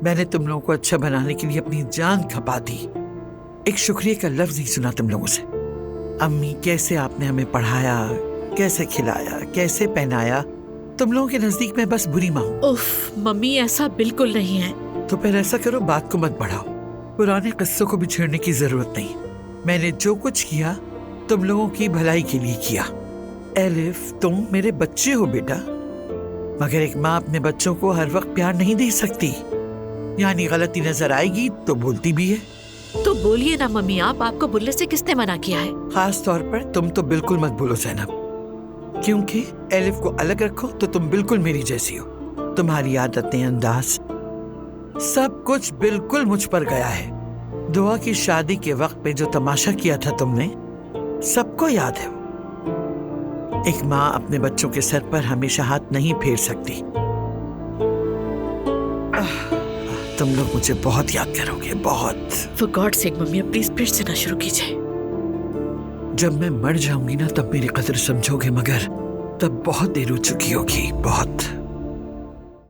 मैंने तुम लोगों को अच्छा बनाने के लिए अपनी जान खपा दी, एक शुक्रिया का लफ्ज नहीं सुना तुम लोगों से। अम्मी, कैसे आपने हमें पढ़ाया, कैसे खिलाया, कैसे पहनाया, तुम लोगों के नजदीक में बस बुरी माँ हूँ। उफ मम्मी, ऐसा बिल्कुल नहीं है। तो फिर ऐसा करो, बात को मत बढ़ाओ, पुराने किस्सों को भी छेड़ने की जरूरत नहीं। मैंने जो कुछ किया तुम लोगों की भलाई के लिए किया। एलिफ, तुम मेरे बच्चे हो बेटा, मगर एक माँ अपने बच्चों को हर वक्त प्यार नहीं दे सकती। यानी गलती नजर आएगी तो बोलती भी है। तो बोलिए ना मम्मी, आपको बोलने से किसने मना किया है? खास तौर पर तुम तो बिल्कुल मत बोलो ज़ैनब, क्योंकि एलिफ को अलग रखो तो तुम बिल्कुल मेरी जैसी हो। तुम्हारी आदतें, अंदाज, सब कुछ बिल्कुल मुझ पर गया है। दुआ की शादी के वक्त पे जो तमाशा किया था तुमने, सबको याद है। एक माँ अपने बच्चों के सर पर हमेशा हाथ नहीं फेर सकती। तुम लोग मुझे बहुत याद करोगे, बहुत। For God sake mummy, please फिर से ना शुरू कीजिए। जब मैं मर जाऊंगी ना तब मेरी कदर समझोगे, मगर तब बहुत देर हो चुकी होगी, बहुत।